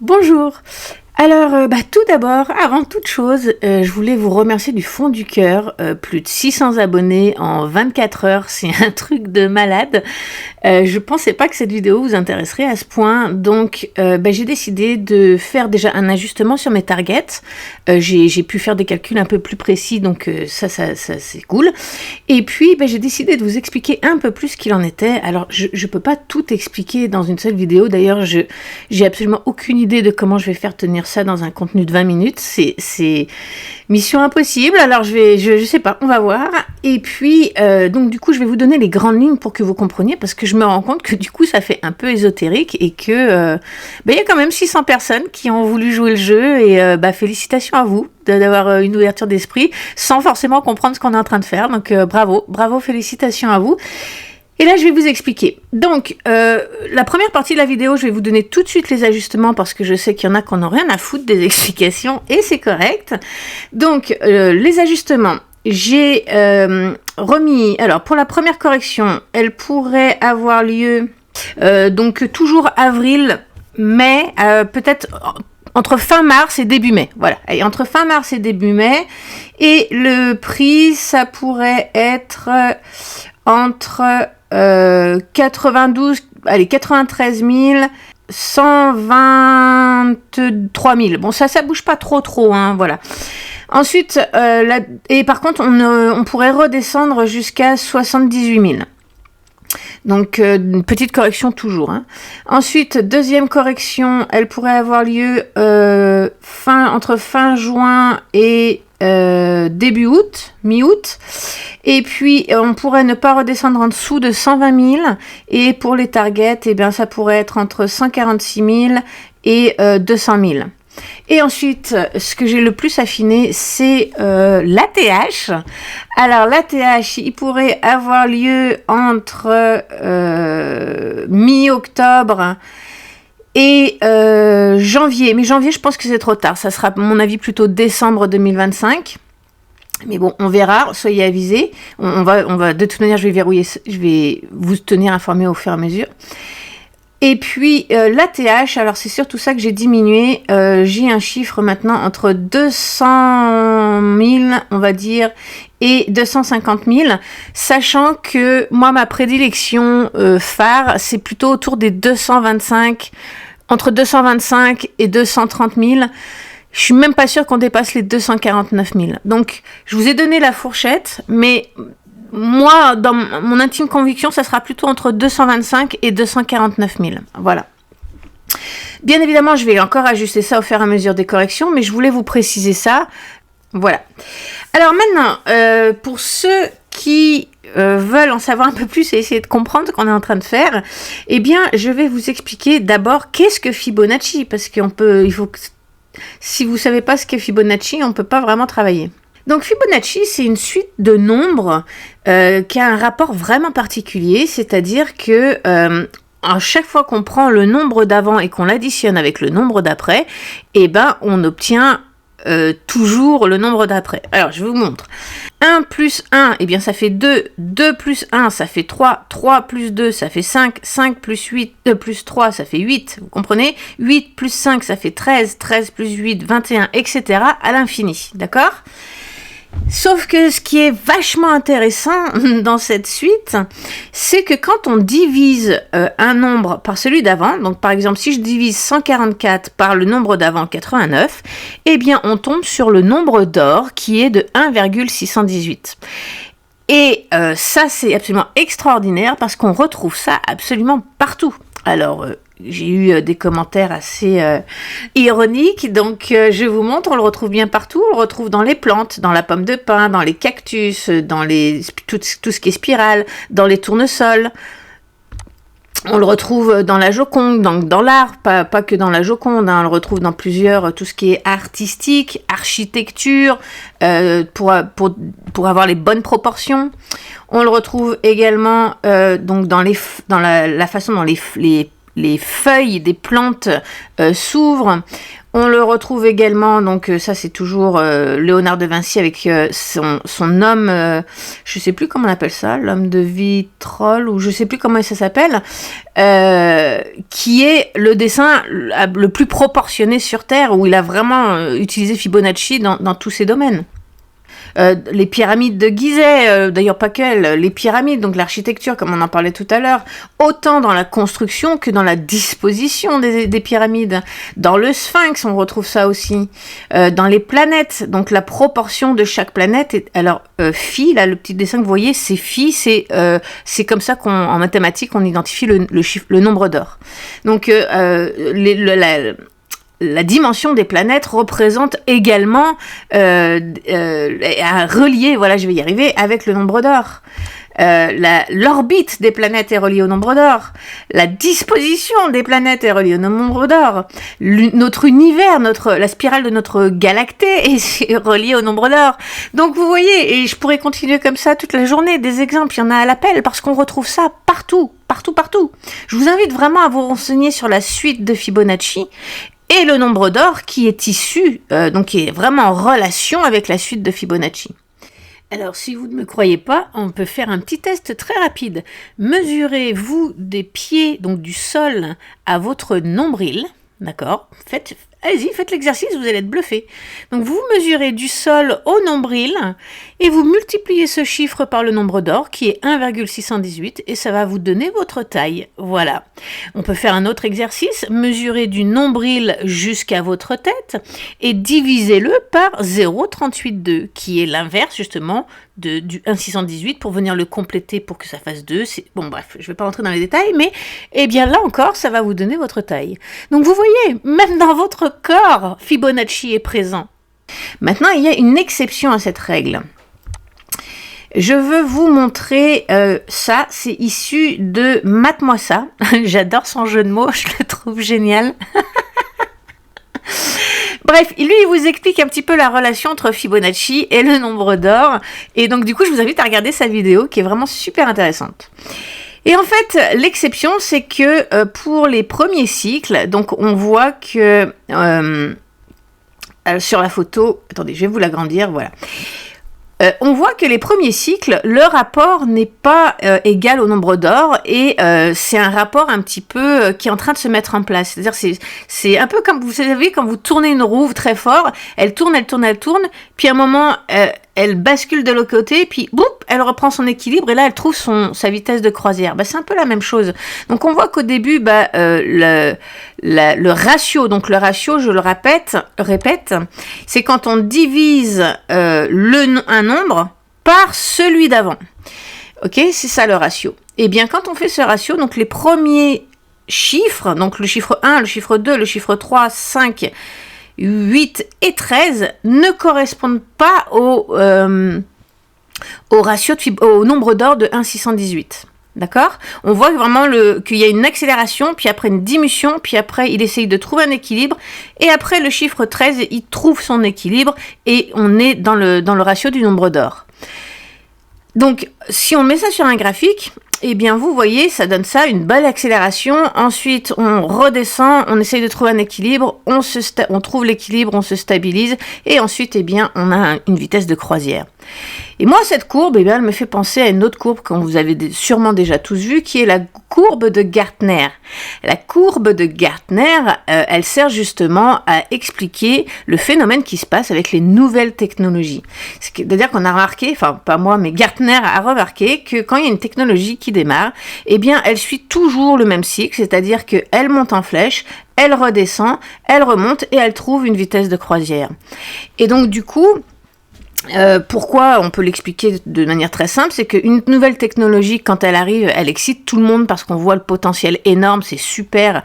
Bonjour. Alors, tout d'abord, avant toute chose, je voulais vous remercier du fond du cœur. Plus de 600 abonnés en 24 heures, c'est un truc de malade. Je pensais pas que cette vidéo vous intéresserait à ce point, donc j'ai décidé de faire déjà un ajustement sur mes targets. J'ai pu faire des calculs un peu plus précis, donc ça c'est cool. Et puis, j'ai décidé de vous expliquer un peu plus ce qu'il en était. Alors, je peux pas tout expliquer dans une seule vidéo. D'ailleurs, j'ai absolument aucune idée de comment je vais faire tenir ça dans un contenu de 20 minutes, c'est mission impossible. Alors je sais pas, on va voir. Et puis donc du coup je vais vous donner les grandes lignes pour que vous compreniez, parce que je me rends compte que du coup ça fait un peu ésotérique et que il y a quand même 600 personnes qui ont voulu jouer le jeu et félicitations à vous d'avoir une ouverture d'esprit sans forcément comprendre ce qu'on est en train de faire. Donc bravo, félicitations à vous. Et là, je vais vous expliquer. Donc, la première partie de la vidéo, je vais vous donner tout de suite les ajustements parce que je sais qu'il y en a qui n'en ont rien à foutre des explications et c'est correct. Donc, les ajustements, j'ai remis... Alors, pour la première correction, elle pourrait avoir lieu donc toujours avril, mai, peut-être... entre fin mars et début mai, voilà. Et entre fin mars et début mai. Et le prix, ça pourrait être entre 93 123 000. Bon, ça bouge pas trop, hein, voilà. Ensuite, et par contre, on pourrait redescendre jusqu'à 78 000. Donc, une petite correction toujours. Hein. Ensuite, deuxième correction, elle pourrait avoir lieu entre fin juin et début août, mi-août. Et puis, on pourrait ne pas redescendre en dessous de 120 000. Et pour les targets, ça pourrait être entre 146 000 et 200 000. Et ensuite, ce que j'ai le plus affiné, c'est l'ATH. Alors, l'ATH, il pourrait avoir lieu entre mi-octobre et janvier. Mais janvier, je pense que c'est trop tard. Ça sera, à mon avis, plutôt décembre 2025. Mais bon, on verra, soyez avisés. On va, de toute manière, je vais vous tenir informés au fur et à mesure. Et puis, l'ATH, alors c'est surtout ça que j'ai diminué. J'ai un chiffre maintenant entre 200 000, on va dire, et 250 000, sachant que moi, ma prédilection phare, c'est plutôt autour des 225, entre 225 et 230 000. Je suis même pas sûre qu'on dépasse les 249 000. Donc, je vous ai donné la fourchette, mais moi, dans mon intime conviction, ça sera plutôt entre 225 et 249 000. Voilà. Bien évidemment, je vais encore ajuster ça au fur et à mesure des corrections, mais je voulais vous préciser ça. Voilà. Alors maintenant, pour ceux qui veulent en savoir un peu plus et essayer de comprendre ce qu'on est en train de faire, je vais vous expliquer d'abord qu'est-ce que Fibonacci, parce si vous savez pas ce qu'est Fibonacci, on peut pas vraiment travailler. Donc Fibonacci, c'est une suite de nombres qui a un rapport vraiment particulier, c'est-à-dire que à chaque fois qu'on prend le nombre d'avant et qu'on l'additionne avec le nombre d'après, on obtient toujours le nombre d'après. Alors, je vous montre. 1 plus 1, ça fait 2. 2 plus 1, ça fait 3. 3 plus 2, ça fait 5. 5 plus 8, plus 3, ça fait 8. Vous comprenez? 8 plus 5, ça fait 13. 13 plus 8, 21, etc. à l'infini. D'accord? Sauf que ce qui est vachement intéressant dans cette suite, c'est que quand on divise un nombre par celui d'avant, donc par exemple si je divise 144 par le nombre d'avant 89, on tombe sur le nombre d'or qui est de 1,618. Et ça c'est absolument extraordinaire parce qu'on retrouve ça absolument partout. Alors, j'ai eu des commentaires assez ironiques, donc je vous montre, on le retrouve bien partout, on le retrouve dans les plantes, dans la pomme de pin, dans les cactus, dans tout ce qui est spirale, dans les tournesols. On le retrouve dans la Joconde, dans l'art, pas que dans la Joconde, hein, on le retrouve dans tout ce qui est artistique, architecture, pour avoir les bonnes proportions. On le retrouve également donc dans la façon dont les feuilles des plantes s'ouvrent. On le retrouve également, donc ça c'est toujours Léonard de Vinci avec son homme, je sais plus comment on appelle ça, l'homme de vitrol, ou je sais plus comment ça s'appelle, qui est le dessin le plus proportionné sur Terre, où il a vraiment utilisé Fibonacci dans tous ses domaines. Les pyramides de Gizeh, d'ailleurs pas qu'elles, les pyramides, donc l'architecture comme on en parlait tout à l'heure, autant dans la construction que dans la disposition des pyramides. Dans le Sphinx, on retrouve ça aussi. Dans les planètes, donc la proportion de chaque planète. Alors, phi, là, le petit dessin que vous voyez, c'est phi, c'est comme ça qu'en mathématiques, on identifie le nombre d'or. Donc, la dimension des planètes représente également à relier, voilà, je vais y arriver, avec le nombre d'or. L'orbite des planètes est reliée au nombre d'or. La disposition des planètes est reliée au nombre d'or. Notre univers, la spirale de notre galactée est reliée au nombre d'or. Donc vous voyez, et je pourrais continuer comme ça toute la journée, des exemples, il y en a à l'appel, parce qu'on retrouve ça partout. Je vous invite vraiment à vous renseigner sur la suite de Fibonacci et le nombre d'or qui est issu, donc qui est vraiment en relation avec la suite de Fibonacci. Alors, si vous ne me croyez pas, on peut faire un petit test très rapide. Mesurez-vous des pieds, donc du sol, à votre nombril, d'accord ? Allez-y, faites l'exercice, vous allez être bluffé. Donc, vous mesurez du sol au nombril et vous multipliez ce chiffre par le nombre d'or qui est 1,618 et ça va vous donner votre taille. Voilà. On peut faire un autre exercice, mesurez du nombril jusqu'à votre tête et divisez-le par 0,382 qui est l'inverse justement du 1,618 pour venir le compléter pour que ça fasse 2. Bon bref, je ne vais pas rentrer dans les détails, mais eh bien là encore, ça va vous donner votre taille. Donc vous voyez, même dans votre corps, Fibonacci est présent. Maintenant, il y a une exception à cette règle. Je veux vous montrer ça, c'est issu de Mate-moi ça. J'adore son jeu de mots, je le trouve génial. Bref, lui, il vous explique un petit peu la relation entre Fibonacci et le nombre d'or. Et donc, du coup, je vous invite à regarder sa vidéo qui est vraiment super intéressante. Et en fait, l'exception, c'est que pour les premiers cycles, donc on voit que sur la photo, attendez, je vais vous l'agrandir, voilà. On voit que les premiers cycles, le rapport n'est pas égal au nombre d'or et c'est un rapport un petit peu qui est en train de se mettre en place. C'est-à-dire c'est un peu comme vous savez quand vous tournez une roue très fort, elle tourne, puis à un moment elle bascule de l'autre côté, puis boum, elle reprend son équilibre et là elle trouve sa vitesse de croisière. C'est un peu la même chose. Donc on voit qu'au début le ratio, donc le ratio, je le répète, c'est quand on divise un nombre par celui d'avant. Ok, c'est ça le ratio. Et bien quand on fait ce ratio, donc les premiers chiffres, donc le chiffre 1, le chiffre 2, le chiffre 3, 5, 8 et 13 ne correspondent pas au ratio au nombre d'or de 1,618. D'accord ? On voit vraiment qu'il y a une accélération, puis après une diminution, puis après il essaye de trouver un équilibre, et après le chiffre 13, il trouve son équilibre, et on est dans le ratio du nombre d'or. Donc, si on met ça sur un graphique, eh bien vous voyez, ça donne ça, une belle accélération. Ensuite, on redescend, on essaye de trouver un équilibre, on trouve l'équilibre, on se stabilise, et ensuite, eh bien, on a une vitesse de croisière. Et moi, cette courbe, eh bien, elle me fait penser à une autre courbe que vous avez sûrement déjà tous vue, qui est la courbe de Gartner. La courbe de Gartner, elle sert justement à expliquer le phénomène qui se passe avec les nouvelles technologies. C'est-à-dire qu'on a remarqué, enfin pas moi, mais Gartner a remarqué que quand il y a une technologie qui démarre, eh bien, elle suit toujours le même cycle, c'est-à-dire qu'elle monte en flèche, elle redescend, elle remonte et elle trouve une vitesse de croisière. Et donc, du coup, pourquoi on peut l'expliquer de manière très simple, c'est qu'une nouvelle technologie, quand elle arrive, elle excite tout le monde parce qu'on voit le potentiel énorme, c'est super,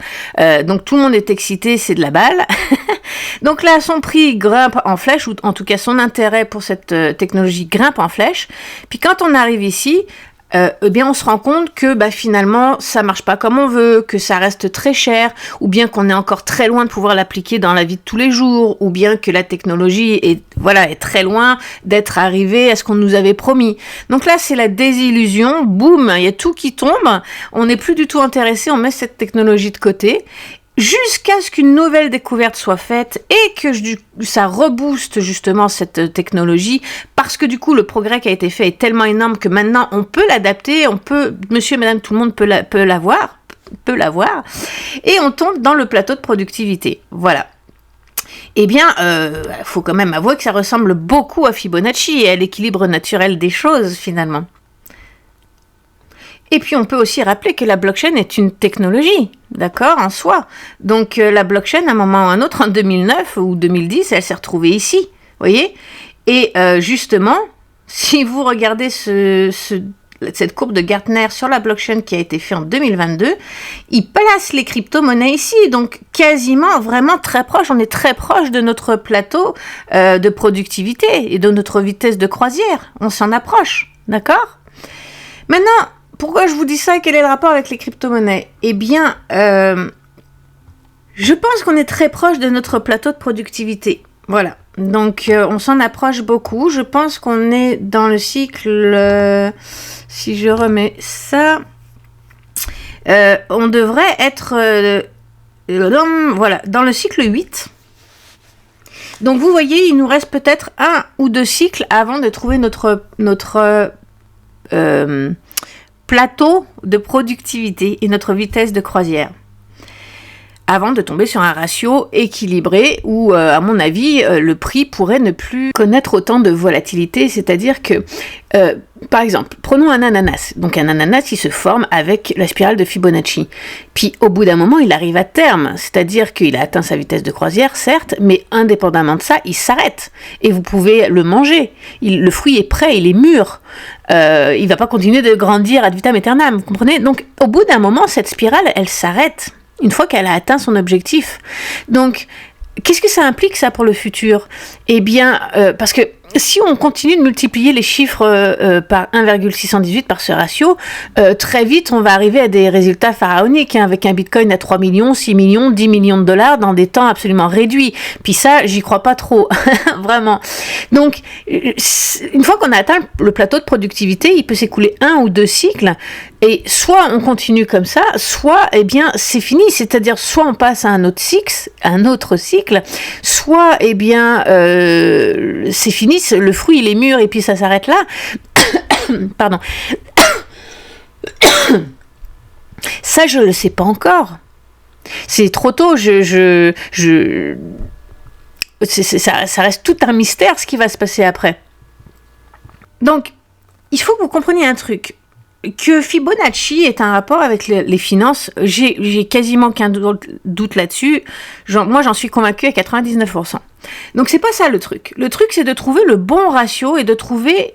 donc tout le monde est excité, c'est de la balle. Donc là, son prix grimpe en flèche, ou en tout cas son intérêt pour cette technologie grimpe en flèche. Puis quand on arrive ici, eh bien on se rend compte que finalement ça marche pas comme on veut, que ça reste très cher, ou bien qu'on est encore très loin de pouvoir l'appliquer dans la vie de tous les jours, ou bien que la technologie est très loin d'être arrivée à ce qu'on nous avait promis. Donc là c'est la désillusion, boum, il y a tout qui tombe, on n'est plus du tout intéressé, on met cette technologie de côté, jusqu'à ce qu'une nouvelle découverte soit faite et que ça rebooste justement cette technologie, parce que du coup le progrès qui a été fait est tellement énorme que maintenant on peut l'adapter, monsieur et madame tout le monde peut l'avoir, et on tombe dans le plateau de productivité. Voilà. Eh bien, faut quand même avouer que ça ressemble beaucoup à Fibonacci et à l'équilibre naturel des choses finalement. Et puis on peut aussi rappeler que la blockchain est une technologie, d'accord, en soi. Donc la blockchain, à un moment ou à un autre, en 2009 ou 2010, elle s'est retrouvée ici, vous voyez. Et justement, si vous regardez cette courbe de Gartner sur la blockchain qui a été faite en 2022, il place les crypto-monnaies ici, donc quasiment vraiment très proche, on est très proche de notre plateau de productivité et de notre vitesse de croisière, on s'en approche, d'accord ? Maintenant, pourquoi je vous dis ça et quel est le rapport avec les crypto-monnaies ? Eh bien, je pense qu'on est très proche de notre plateau de productivité. Voilà. Donc, on s'en approche beaucoup. Je pense qu'on est dans le cycle... si je remets ça... on devrait être... voilà, dans le cycle 8. Donc, vous voyez, il nous reste peut-être 1 ou 2 cycles avant de trouver notre plateau de productivité et notre vitesse de croisière, avant de tomber sur un ratio équilibré où, à mon avis, le prix pourrait ne plus connaître autant de volatilité, c'est-à-dire que, par exemple, prenons un ananas. Donc un ananas, il se forme avec la spirale de Fibonacci. Puis au bout d'un moment, il arrive à terme, c'est-à-dire qu'il a atteint sa vitesse de croisière, certes, mais indépendamment de ça, il s'arrête. Et vous pouvez le manger. Le fruit est prêt, il est mûr. Il ne va pas continuer de grandir ad vitam aeternam, vous comprenez ? Donc au bout d'un moment, cette spirale, elle s'arrête. Une fois qu'elle a atteint son objectif. Donc, qu'est-ce que ça implique, ça, pour le futur ? Eh bien, parce que si on continue de multiplier les chiffres par 1,618 par ce ratio, très vite, on va arriver à des résultats pharaoniques, hein, avec un bitcoin à 3 millions, 6 millions, 10 millions de dollars dans des temps absolument réduits. Puis ça, j'y crois pas trop, vraiment. Donc, une fois qu'on a atteint le plateau de productivité, il peut s'écouler 1 ou 2 cycles, et soit on continue comme ça, soit, eh bien, c'est fini. C'est-à-dire, soit on passe à un autre cycle, soit, eh bien, c'est fini, le fruit, il est mûr, et puis ça s'arrête là. Pardon. Ça, je le sais pas encore. C'est trop tôt, ça reste tout un mystère, ce qui va se passer après. Donc, il faut que vous compreniez un truc. Que Fibonacci est un rapport avec les finances, j'ai quasiment qu'un doute là-dessus. Moi, j'en suis convaincue à 99%. Donc, c'est pas ça le truc. Le truc, c'est de trouver le bon ratio et de trouver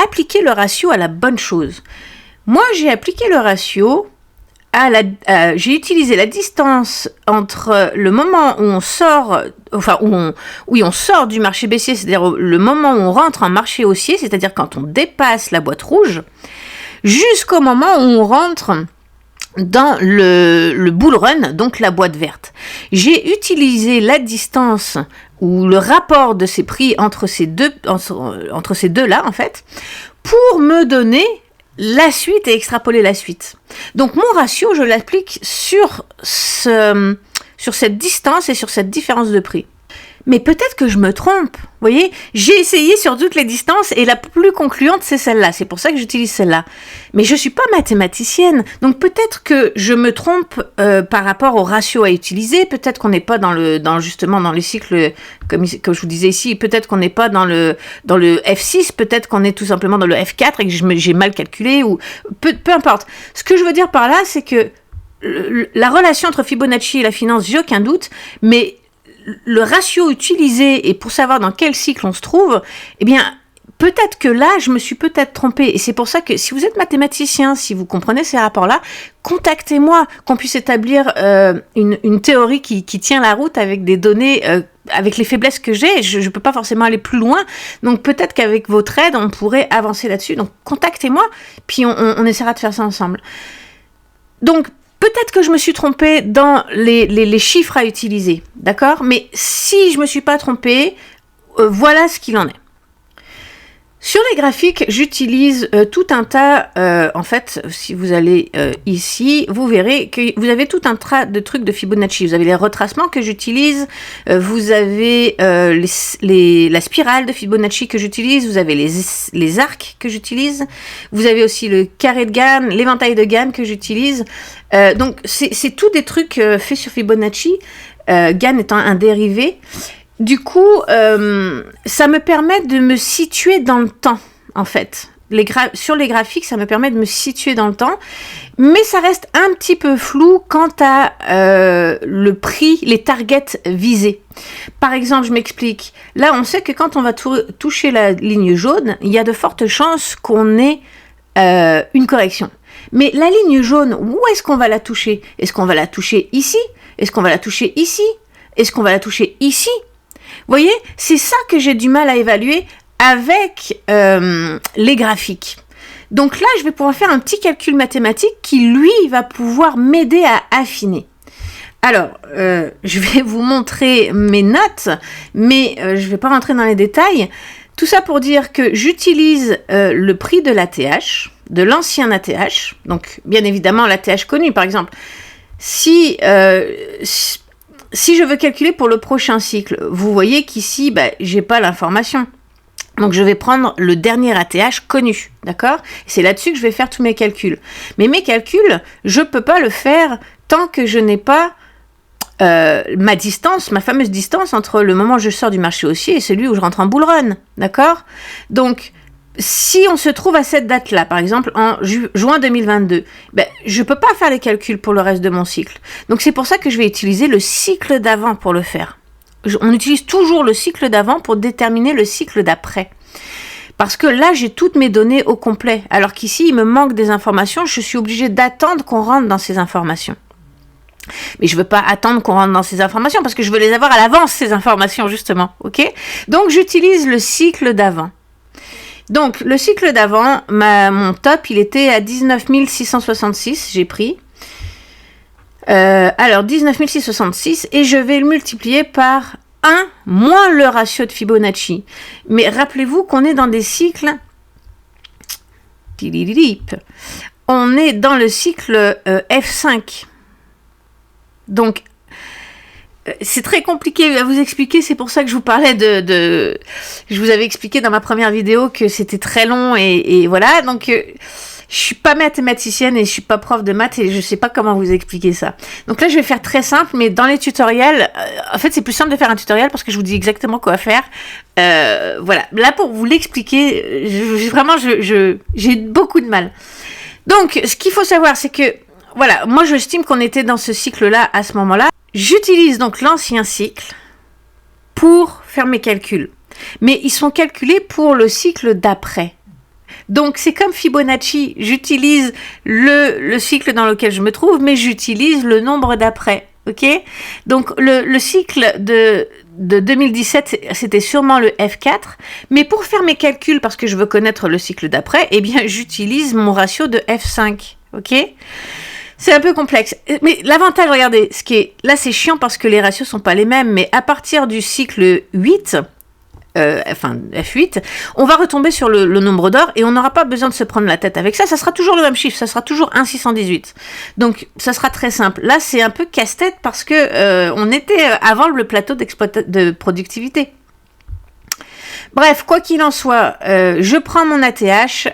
appliquer le ratio à la bonne chose. Moi, j'ai appliqué le ratio j'ai utilisé la distance entre le moment où on sort, on sort du marché baissier, c'est-à-dire le moment où on rentre en marché haussier, c'est-à-dire quand on dépasse la boîte rouge, jusqu'au moment où on rentre dans le bull run, donc la boîte verte. J'ai utilisé la distance ou le rapport de ces prix entre ces deux-là, en fait, pour me donner la suite et extrapoler la suite. Donc mon ratio, je l'applique sur cette distance et sur cette différence de prix. Mais peut-être que je me trompe, vous voyez, j'ai essayé sur toutes les distances et la plus concluante c'est celle-là, c'est pour ça que j'utilise celle-là. Mais je suis pas mathématicienne, donc peut-être que je me trompe par rapport au ratio à utiliser, peut-être qu'on n'est pas dans les cycles, comme je vous disais ici, peut-être qu'on n'est pas dans le F6, peut-être qu'on est tout simplement dans le F4 et que j'ai mal calculé, ou peu importe. Ce que je veux dire par là, c'est que la relation entre Fibonacci et la finance, j'ai aucun doute, mais le ratio utilisé et pour savoir dans quel cycle on se trouve, eh bien, peut-être que là, je me suis peut-être trompée. Et c'est pour ça que si vous êtes mathématicien, si vous comprenez ces rapports-là, contactez-moi, qu'on puisse établir une théorie qui tient la route avec des données, avec les faiblesses que j'ai. Je ne peux pas forcément aller plus loin. Donc peut-être qu'avec votre aide, on pourrait avancer là-dessus. Donc contactez-moi, puis on essaiera de faire ça ensemble. Donc, peut-être que je me suis trompée dans les chiffres à utiliser, d'accord ? Mais si je ne me suis pas trompée, voilà ce qu'il en est. Sur les graphiques, j'utilise tout un tas, en fait, si vous allez ici, vous verrez que vous avez tout un tas de trucs de Fibonacci. Vous avez les retracements que j'utilise, vous avez la spirale de Fibonacci que j'utilise, vous avez les arcs que j'utilise, vous avez aussi le carré de Gann, l'éventail de Gann que j'utilise. Donc, c'est tout des trucs faits sur Fibonacci, Gann étant un dérivé. Du coup, ça me permet de me situer dans le temps, en fait. Sur les graphiques, ça me permet de me situer dans le temps, mais ça reste un petit peu flou quant à le prix, les targets visés. Par exemple, je m'explique. Là, on sait que quand on va toucher la ligne jaune, il y a de fortes chances qu'on ait une correction. Mais la ligne jaune, où est-ce qu'on va la toucher? Est-ce qu'on va la toucher ici? Est-ce qu'on va la toucher ici? Est-ce qu'on va la toucher ici? Vous voyez, c'est ça que j'ai du mal à évaluer avec les graphiques. Donc là, je vais pouvoir faire un petit calcul mathématique qui, lui, va pouvoir m'aider à affiner. Alors, je vais vous montrer mes notes, mais je ne vais pas rentrer dans les détails. Tout ça pour dire que j'utilise le prix de l'ATH, de l'ancien ATH, donc bien évidemment l'ATH connu, par exemple. Si je veux calculer pour le prochain cycle, vous voyez qu'ici, j'ai pas l'information. Donc, je vais prendre le dernier ATH connu, d'accord? C'est là-dessus que je vais faire tous mes calculs. Mais mes calculs, je peux pas le faire tant que je n'ai pas ma distance, ma fameuse distance entre le moment où je sors du marché haussier et celui où je rentre en bull run, d'accord? Donc, si on se trouve à cette date-là, par exemple en juin 2022, je ne peux pas faire les calculs pour le reste de mon cycle. Donc c'est pour ça que je vais utiliser le cycle d'avant pour le faire. On utilise toujours le cycle d'avant pour déterminer le cycle d'après. Parce que là, j'ai toutes mes données au complet. Alors qu'ici, il me manque des informations, je suis obligée d'attendre qu'on rentre dans ces informations. Mais je ne veux pas attendre qu'on rentre dans ces informations parce que je veux les avoir à l'avance, ces informations, justement. Ok? Donc j'utilise le cycle d'avant. Donc, le cycle d'avant, mon top, il était à 19 666, j'ai pris. Alors, 19 666, et je vais le multiplier par 1 moins le ratio de Fibonacci. Mais rappelez-vous qu'on est dans des cycles... On est dans le cycle F5. Donc, c'est très compliqué à vous expliquer, c'est pour ça que je vous parlais je vous avais expliqué dans ma première vidéo que c'était très long et voilà, donc je suis pas mathématicienne et je suis pas prof de maths et je sais pas comment vous expliquer ça. Donc là, je vais faire très simple, mais dans les tutoriels, en fait, c'est plus simple de faire un tutoriel parce que je vous dis exactement quoi faire. Voilà, là pour vous l'expliquer, j'ai beaucoup de mal. Donc, ce qu'il faut savoir, c'est que, voilà, moi j'estime qu'on était dans ce cycle-là à ce moment-là. J'utilise donc l'ancien cycle pour faire mes calculs. Mais ils sont calculés pour le cycle d'après. Donc c'est comme Fibonacci, j'utilise le cycle dans lequel je me trouve, mais j'utilise le nombre d'après. Ok? Donc le cycle de 2017, c'était sûrement le F4. Mais pour faire mes calculs, parce que je veux connaître le cycle d'après, eh bien j'utilise mon ratio de F5. Ok? C'est un peu complexe. Mais l'avantage, regardez, là c'est chiant parce que les ratios sont pas les mêmes, mais à partir du cycle 8, F8, on va retomber sur le nombre d'or et on n'aura pas besoin de se prendre la tête avec ça. Ça sera toujours le même chiffre, ça sera toujours 1,618. Donc ça sera très simple. Là c'est un peu casse-tête parce que on était avant le plateau de productivité. Bref, quoi qu'il en soit, je prends mon ATH...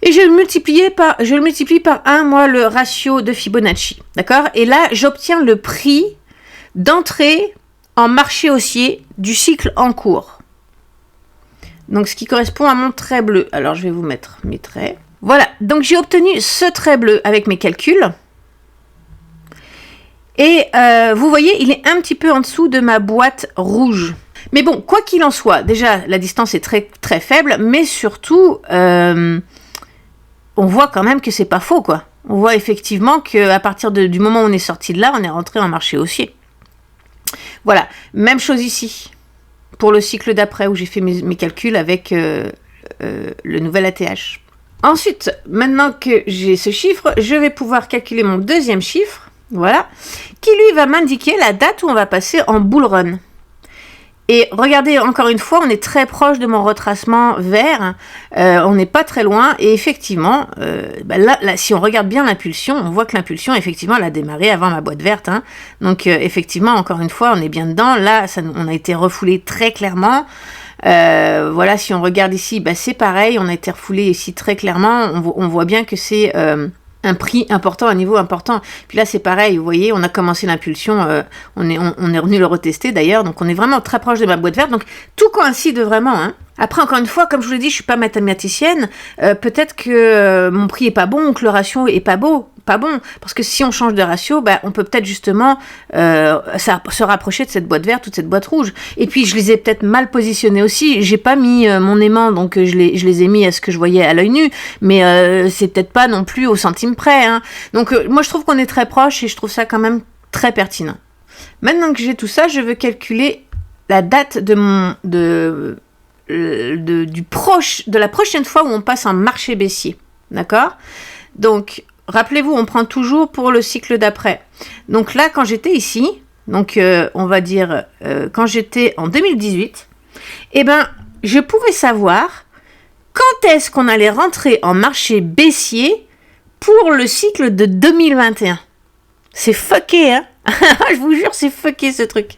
Et je le multiplie par 1, moi, le ratio de Fibonacci. D'accord? Et là, j'obtiens le prix d'entrée en marché haussier du cycle en cours. Donc, ce qui correspond à mon trait bleu. Alors, je vais vous mettre mes traits. Voilà. Donc, j'ai obtenu ce trait bleu avec mes calculs. Et vous voyez, il est un petit peu en dessous de ma boîte rouge. Mais bon, quoi qu'il en soit, déjà, la distance est très, très faible, mais surtout... on voit quand même que c'est pas faux, quoi. On voit effectivement qu'à partir du moment où on est sorti de là, on est rentré en marché haussier. Voilà, même chose ici, pour le cycle d'après, où j'ai fait mes calculs avec le nouvel ATH. Ensuite, maintenant que j'ai ce chiffre, je vais pouvoir calculer mon deuxième chiffre, voilà, qui lui va m'indiquer la date où on va passer en bull run. Et regardez, encore une fois, on est très proche de mon retracement vert, on n'est pas très loin, et effectivement, là, si on regarde bien l'impulsion, on voit que l'impulsion, effectivement, elle a démarré avant ma boîte verte, hein. Donc, effectivement, encore une fois, on est bien dedans, là, on a été refoulé très clairement, voilà, si on regarde ici, c'est pareil, on a été refoulé ici très clairement, on voit bien que c'est... un prix important, un niveau important. Puis là, c'est pareil, vous voyez, on a commencé l'impulsion, on est revenu le retester d'ailleurs, donc on est vraiment très proche de ma boîte verte, donc tout coïncide vraiment, hein. Après, encore une fois, comme je vous l'ai dit, je suis pas mathématicienne, peut-être que mon prix est pas bon, ou que le ratio est pas bon, parce que si on change de ratio, on peut peut-être justement se rapprocher de cette boîte verte ou de cette boîte rouge. Et puis, je les ai peut-être mal positionnés aussi, j'ai pas mis mon aimant, donc je les ai mis à ce que je voyais à l'œil nu, mais c'est peut-être pas non plus au centime près, hein. Donc, moi, je trouve qu'on est très proche et je trouve ça quand même très pertinent. Maintenant que j'ai tout ça, je veux calculer la date de la prochaine fois où on passe un marché baissier, d'accord? Donc, rappelez-vous, on prend toujours pour le cycle d'après. Donc là, quand j'étais ici, donc on va dire quand j'étais en 2018, je pouvais savoir quand est-ce qu'on allait rentrer en marché baissier pour le cycle de 2021. C'est fucké, hein? Je vous jure, c'est fucké ce truc.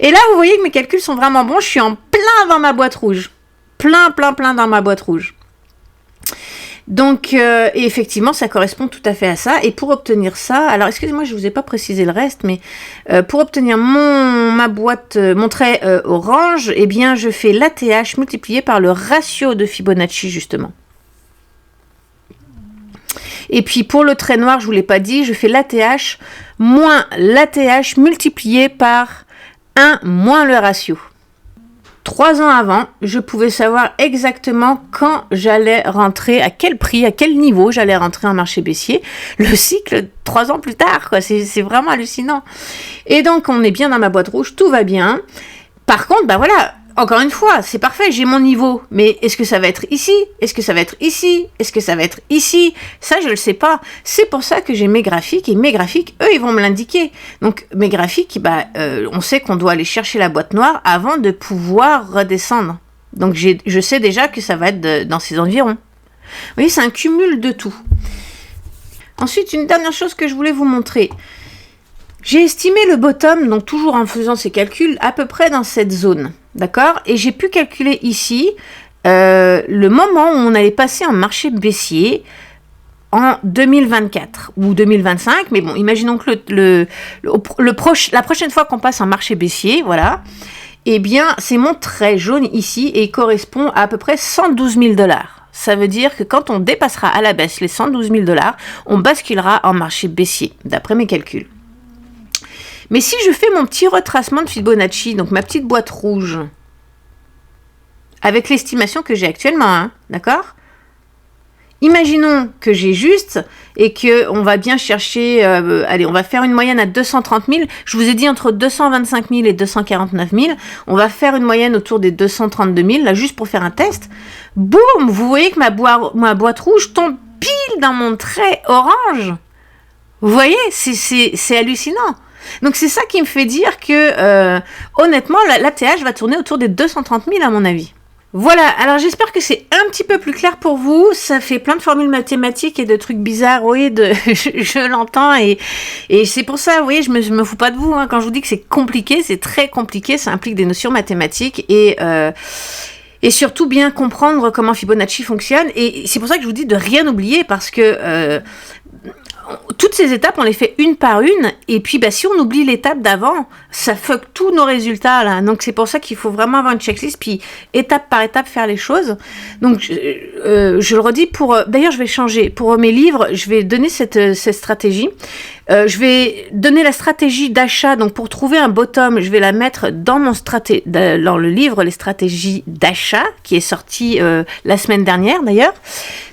Et là, vous voyez que mes calculs sont vraiment bons. Je suis en plein dans ma boîte rouge. Plein dans ma boîte rouge. Donc, et effectivement, ça correspond tout à fait à ça. Et pour obtenir ça, alors excusez-moi, je ne vous ai pas précisé le reste, mais pour obtenir mon trait orange, je fais l'ATH multiplié par le ratio de Fibonacci, justement. Et puis pour le trait noir, je ne vous l'ai pas dit, je fais l'ATH moins l'ATH multiplié par 1 moins le ratio. 3 ans avant, je pouvais savoir exactement quand j'allais rentrer, à quel prix, à quel niveau j'allais rentrer en marché baissier. Le cycle 3 ans plus tard, quoi. C'est vraiment hallucinant. Et donc, on est bien dans ma boîte rouge, tout va bien. Par contre, voilà, encore une fois, c'est parfait, j'ai mon niveau. Mais est-ce que ça va être ici? Est-ce que ça va être ici? Est-ce que ça va être ici? Ça, je ne le sais pas. C'est pour ça que j'ai mes graphiques. Et mes graphiques, eux, ils vont me l'indiquer. Donc, mes graphiques, on sait qu'on doit aller chercher la boîte noire avant de pouvoir redescendre. Donc, je sais déjà que ça va être dans ces environs. Vous voyez, c'est un cumul de tout. Ensuite, une dernière chose que je voulais vous montrer. J'ai estimé le bottom, donc toujours en faisant ces calculs, à peu près dans cette zone. D'accord? Et j'ai pu calculer ici le moment où on allait passer en marché baissier en 2024 ou 2025. Mais bon, imaginons que la prochaine fois qu'on passe en marché baissier, voilà, c'est mon trait jaune ici et il correspond à peu près 112 000 $. Ça veut dire que quand on dépassera à la baisse les 112 000 $, on basculera en marché baissier, d'après mes calculs. Mais si je fais mon petit retracement de Fibonacci, donc ma petite boîte rouge, avec l'estimation que j'ai actuellement, hein, d'accord? Imaginons que j'ai juste et qu'on va bien chercher, on va faire une moyenne à 230 000. Je vous ai dit entre 225 000 et 249 000. On va faire une moyenne autour des 232 000, là, juste pour faire un test. Boum! Vous voyez que ma boîte rouge tombe pile dans mon trait orange. Vous voyez? C'est hallucinant. Donc, c'est ça qui me fait dire que, honnêtement, l'ATH va tourner autour des 230 000 à mon avis. Voilà, alors j'espère que c'est un petit peu plus clair pour vous. Ça fait plein de formules mathématiques et de trucs bizarres, oui, je l'entends et c'est pour ça, vous voyez, je me fous pas de vous, hein, quand je vous dis que c'est compliqué, c'est très compliqué, ça implique des notions mathématiques et surtout bien comprendre comment Fibonacci fonctionne. Et c'est pour ça que je vous dis de rien oublier parce que toutes ces étapes, on les fait une par une, et puis si on oublie l'étape d'avant, ça fuck tous nos résultats, là. Donc c'est pour ça qu'il faut vraiment avoir une checklist, puis étape par étape faire les choses. Donc je le redis, d'ailleurs je vais changer, pour mes livres, je vais donner cette stratégie. Je vais donner la stratégie d'achat, donc pour trouver un bottom, je vais la mettre dans le livre Les stratégies d'achat, qui est sorti la semaine dernière d'ailleurs.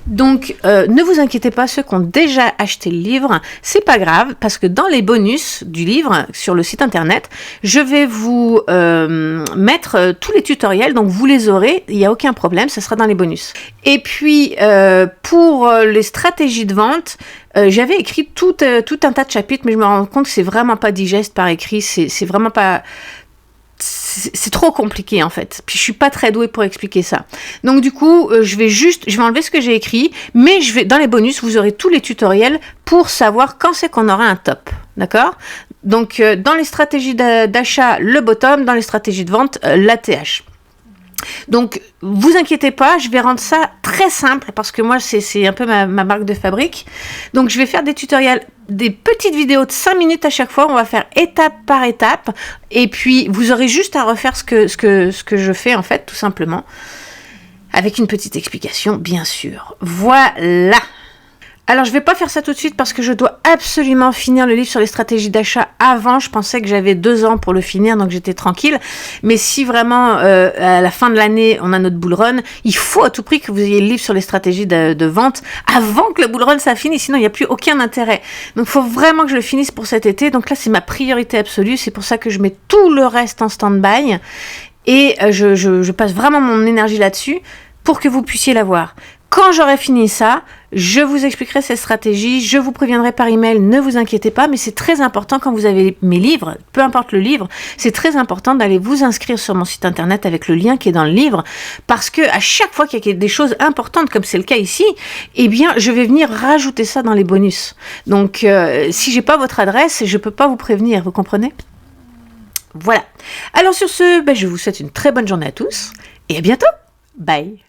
Donc ne vous inquiétez pas, ceux qui ont déjà acheté le livre, c'est pas grave, parce que dans les bonus du livre, sur le site internet, je vais vous mettre tous les tutoriels, donc vous les aurez, il n'y a aucun problème, ça sera dans les bonus. Et puis pour les stratégies de vente, j'avais écrit tout un tas de chapitres, mais je me rends compte que c'est vraiment pas digeste par écrit, c'est vraiment pas... c'est trop compliqué en fait. Puis je suis pas très douée pour expliquer ça. Donc du coup, je vais enlever ce que j'ai écrit, mais dans les bonus, vous aurez tous les tutoriels pour savoir quand c'est qu'on aura un top. D'accord? Donc dans les stratégies d'achat, le bottom, dans les stratégies de vente, l'ATH. Donc, vous inquiétez pas, je vais rendre ça très simple parce que moi, c'est un peu ma marque de fabrique. Donc, je vais faire des tutoriels, des petites vidéos de 5 minutes à chaque fois. On va faire étape par étape. Et puis, vous aurez juste à refaire ce que je fais, en fait, tout simplement. Avec une petite explication, bien sûr. Voilà. Alors, je vais pas faire ça tout de suite parce que je dois absolument finir le livre sur les stratégies d'achat avant. Je pensais que j'avais 2 ans pour le finir, donc j'étais tranquille. Mais si vraiment, à la fin de l'année, on a notre bull run, il faut à tout prix que vous ayez le livre sur les stratégies de vente avant que le bull run ça finisse. Sinon, il n'y a plus aucun intérêt. Donc, il faut vraiment que je le finisse pour cet été. Donc là, c'est ma priorité absolue. C'est pour ça que je mets tout le reste en stand-by. Et je passe vraiment mon énergie là-dessus pour que vous puissiez l'avoir. Quand j'aurai fini ça, je vous expliquerai cette stratégie, je vous préviendrai par email, ne vous inquiétez pas, mais c'est très important quand vous avez mes livres, peu importe le livre, c'est très important d'aller vous inscrire sur mon site internet avec le lien qui est dans le livre, parce que à chaque fois qu'il y a des choses importantes, comme c'est le cas ici, eh bien, je vais venir rajouter ça dans les bonus. Donc, si j'ai pas votre adresse, je peux pas vous prévenir, vous comprenez? Voilà. Alors sur ce, je vous souhaite une très bonne journée à tous, et à bientôt. Bye.